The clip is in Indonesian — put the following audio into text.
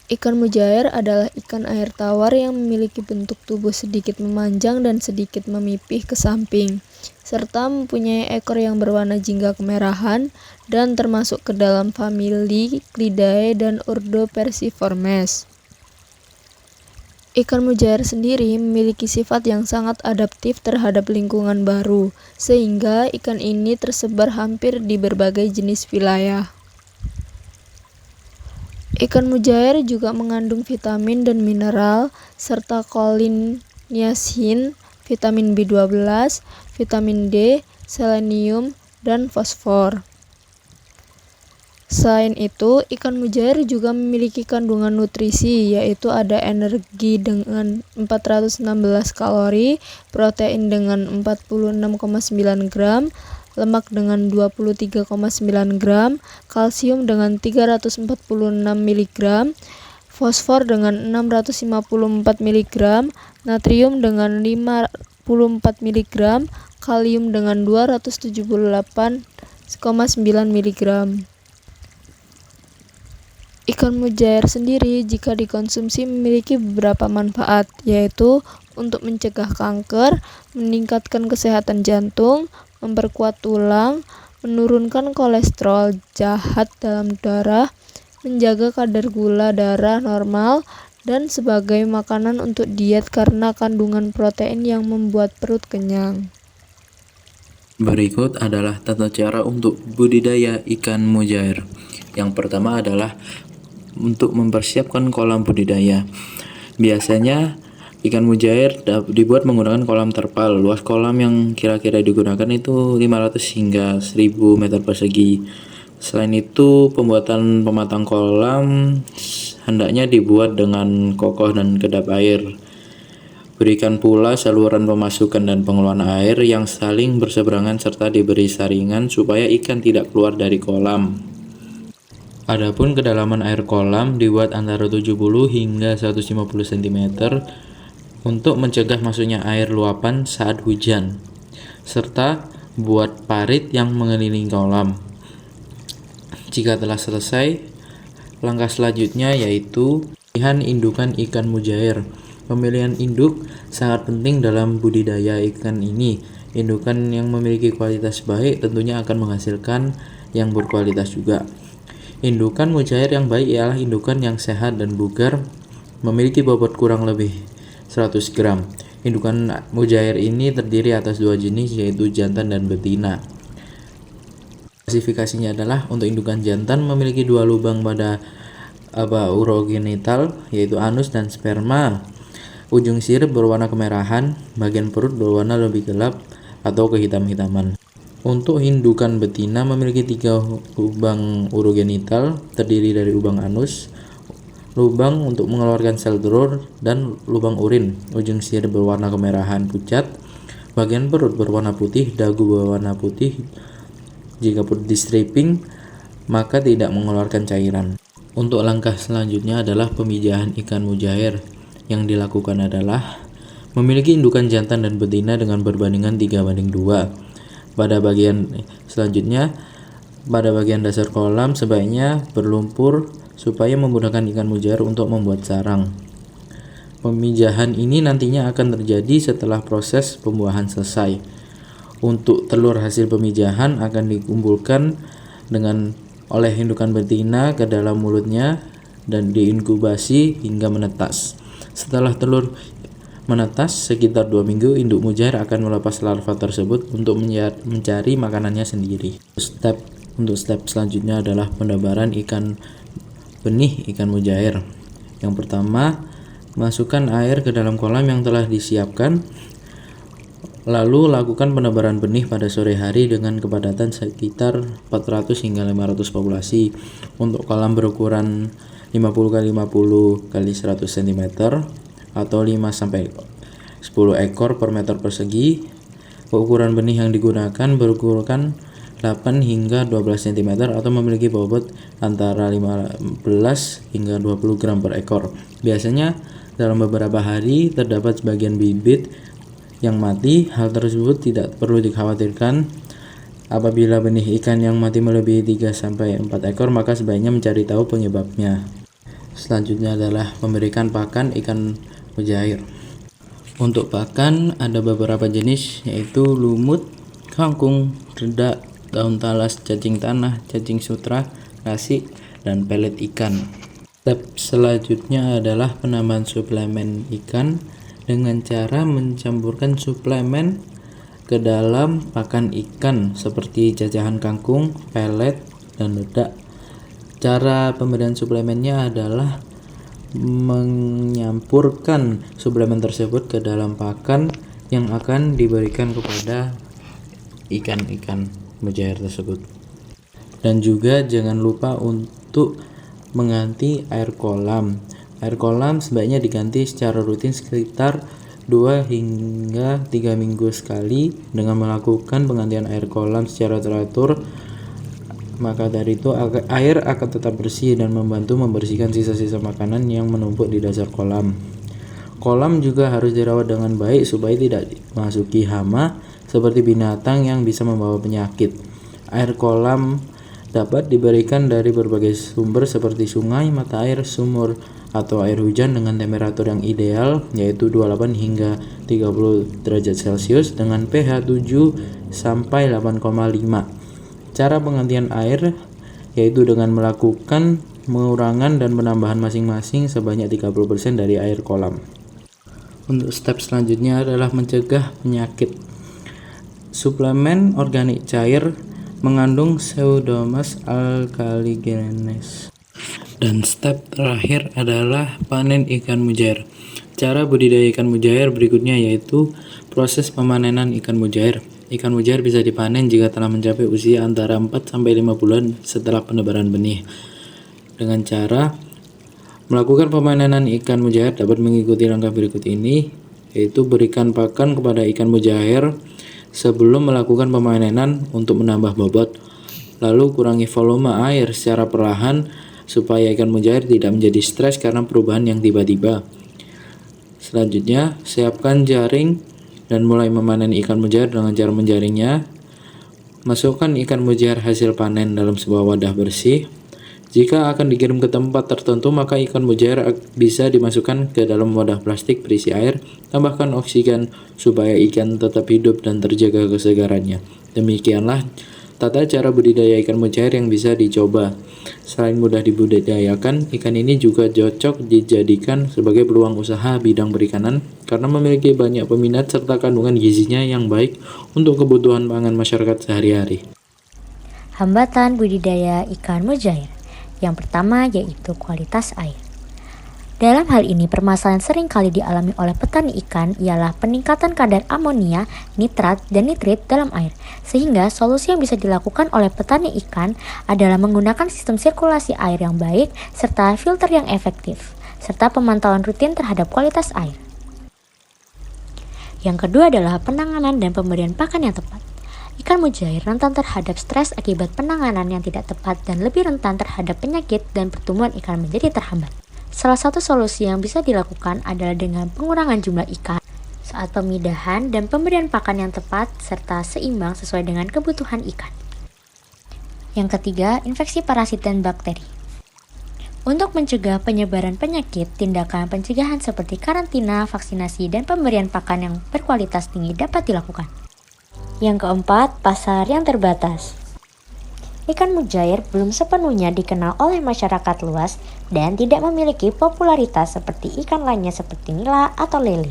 Ikan mujair adalah ikan air tawar yang memiliki bentuk tubuh sedikit memanjang dan sedikit memipih ke samping, serta mempunyai ekor yang berwarna jingga kemerahan dan termasuk ke dalam famili Cnidae dan ordo Perciformes. Ikan mujair sendiri memiliki sifat yang sangat adaptif terhadap lingkungan baru, sehingga ikan ini tersebar hampir di berbagai jenis wilayah. Ikan mujair juga mengandung vitamin dan mineral, serta kolin, niacin, vitamin B12, vitamin D, selenium, dan fosfor. Selain itu, ikan mujair juga memiliki kandungan nutrisi, yaitu ada energi dengan 416 kalori, protein dengan 46,9 gram, lemak dengan 23,9 gram, kalsium dengan 346 mg, fosfor dengan 654 mg, natrium dengan 54 mg, kalium dengan 278,9 mg. Ikan mujair sendiri jika dikonsumsi memiliki beberapa manfaat, yaitu untuk mencegah kanker, meningkatkan kesehatan jantung, memperkuat tulang, menurunkan kolesterol jahat dalam darah, menjaga kadar gula darah normal, dan sebagai makanan untuk diet karena kandungan protein yang membuat perut kenyang. Berikut adalah tata cara untuk budidaya ikan mujair. Yang pertama adalah untuk mempersiapkan kolam budidaya. Biasanya ikan mujair dibuat menggunakan kolam terpal. Luas kolam yang kira-kira digunakan itu 500 hingga 1000 meter persegi. Selain itu, pembuatan pematang kolam hendaknya dibuat dengan kokoh dan kedap air. Berikan pula saluran pemasukan dan pengeluaran air yang saling berseberangan serta diberi saringan supaya ikan tidak keluar dari kolam. Adapun kedalaman air kolam dibuat antara 70 hingga 150 cm untuk mencegah masuknya air luapan saat hujan, serta buat parit yang mengelilingi kolam. Jika telah selesai, langkah selanjutnya yaitu pemilihan indukan ikan mujair. Pemilihan induk sangat penting dalam budidaya ikan ini. Indukan yang memiliki kualitas baik tentunya akan menghasilkan yang berkualitas juga. Indukan mujair yang baik ialah indukan yang sehat dan bugar, memiliki bobot kurang lebih 100 gram. Indukan mujair ini terdiri atas dua jenis, yaitu jantan dan betina. Klasifikasinya adalah untuk indukan jantan memiliki dua lubang pada urogenital, yaitu anus dan sperma. Ujung sirip berwarna kemerahan, bagian perut berwarna lebih gelap atau kehitam-hitaman. Untuk indukan betina memiliki 3 lubang urogenital, terdiri dari lubang anus, lubang untuk mengeluarkan sel telur, dan lubang urin. Ujung sirip berwarna kemerahan pucat, bagian perut berwarna putih, dagu berwarna putih. Jika perut di stripping, maka tidak mengeluarkan cairan. Untuk langkah selanjutnya adalah pemijahan ikan mujair. Yang dilakukan adalah memiliki indukan jantan dan betina dengan perbandingan 3:2. Pada bagian selanjutnya, pada bagian dasar kolam sebaiknya berlumpur supaya memudahkan ikan mujair untuk membuat sarang. Pemijahan ini nantinya akan terjadi setelah proses pembuahan selesai. Untuk telur hasil pemijahan akan dikumpulkan oleh indukan betina ke dalam mulutnya dan diinkubasi hingga menetas. Setelah telur menetas sekitar 2 minggu, induk mujair akan melepas larva tersebut untuk mencari makanannya sendiri. Untuk step selanjutnya adalah pendabaran benih ikan mujair. Yang pertama, masukkan air ke dalam kolam yang telah disiapkan. Lalu lakukan penebaran benih pada sore hari dengan kepadatan sekitar 400 hingga 500 populasi. Untuk kolam berukuran 50x50 x 100 cm atau 5-10 ekor per meter persegi. Ukuran benih yang digunakan berukuran 8 hingga 12 cm atau memiliki bobot antara 15 hingga 20 gram per ekor. Biasanya dalam beberapa hari terdapat sebagian bibit yang mati. Hal tersebut tidak perlu dikhawatirkan. Apabila benih ikan yang mati melebihi 3-4 ekor, maka sebaiknya mencari tahu penyebabnya. Selanjutnya adalah memberikan pakan ikan mujair. Untuk pakan ada beberapa jenis, yaitu lumut, kangkung, dedak, daun talas, cacing tanah, cacing sutra, nasi, dan pelet ikan. Step selanjutnya adalah penambahan suplemen ikan dengan cara mencampurkan suplemen ke dalam pakan ikan seperti cacahan kangkung, pelet, dan dedak. Cara pemberian suplemennya adalah menyampurkan suplemen tersebut ke dalam pakan yang akan diberikan kepada ikan-ikan mujair tersebut. Dan juga jangan lupa untuk mengganti air kolam. Air kolam sebaiknya diganti secara rutin sekitar 2 hingga 3 minggu sekali dengan melakukan penggantian air kolam secara teratur. Maka dari itu air akan tetap bersih dan membantu membersihkan sisa-sisa makanan yang menumpuk di dasar kolam. Kolam juga harus dirawat dengan baik supaya tidak memasuki hama seperti binatang yang bisa membawa penyakit. Air kolam dapat diberikan dari berbagai sumber seperti sungai, mata air, sumur, atau air hujan dengan temperatur yang ideal yaitu 28 hingga 30 derajat Celcius dengan pH 7 sampai 8,5. Cara penggantian air yaitu dengan melakukan pengurangan dan penambahan masing-masing sebanyak 30% dari air kolam. Untuk step selanjutnya adalah mencegah penyakit. Suplemen organik cair mengandung Pseudomonas aegaligenes. Dan step terakhir adalah panen ikan mujair. Cara budidaya ikan mujair berikutnya yaitu proses pemanenan ikan mujair. Ikan mujair bisa dipanen jika telah mencapai usia antara 4-5 bulan setelah penebaran benih. Dengan cara melakukan pemanenan ikan mujair dapat mengikuti langkah berikut ini, yaitu berikan pakan kepada ikan mujair sebelum melakukan pemanenan untuk menambah bobot. Lalu kurangi volume air secara perlahan supaya ikan mujair tidak menjadi stres karena perubahan yang tiba-tiba. Selanjutnya, siapkan jaring dan mulai memanen ikan mujair dengan cara menjaringnya. Masukkan ikan mujair hasil panen dalam sebuah wadah bersih. Jika akan dikirim ke tempat tertentu, maka ikan mujair bisa dimasukkan ke dalam wadah plastik berisi air. Tambahkan oksigen supaya ikan tetap hidup dan terjaga kesegarannya. Demikianlah tata cara budidaya ikan mujair yang bisa dicoba. Selain mudah dibudidayakan, ikan ini juga cocok dijadikan sebagai peluang usaha bidang perikanan karena memiliki banyak peminat serta kandungan gizinya yang baik untuk kebutuhan pangan masyarakat sehari-hari. Hambatan budidaya ikan mujair. Yang pertama yaitu kualitas air. Dalam hal ini, permasalahan sering kali dialami oleh petani ikan ialah peningkatan kadar amonia, nitrat, dan nitrit dalam air. Sehingga solusi yang bisa dilakukan oleh petani ikan adalah menggunakan sistem sirkulasi air yang baik serta filter yang efektif, serta pemantauan rutin terhadap kualitas air. Yang kedua adalah penanganan dan pemberian pakan yang tepat. Ikan mujair rentan terhadap stres akibat penanganan yang tidak tepat dan lebih rentan terhadap penyakit dan pertumbuhan ikan menjadi terhambat. Salah satu solusi yang bisa dilakukan adalah dengan pengurangan jumlah ikan saat pemidahan dan pemberian pakan yang tepat serta seimbang sesuai dengan kebutuhan ikan. Yang ketiga, infeksi parasit dan bakteri. Untuk mencegah penyebaran penyakit, tindakan pencegahan seperti karantina, vaksinasi, dan pemberian pakan yang berkualitas tinggi dapat dilakukan. Yang keempat, pasar yang terbatas. Ikan mujair belum sepenuhnya dikenal oleh masyarakat luas dan tidak memiliki popularitas seperti ikan lainnya seperti nila atau lele.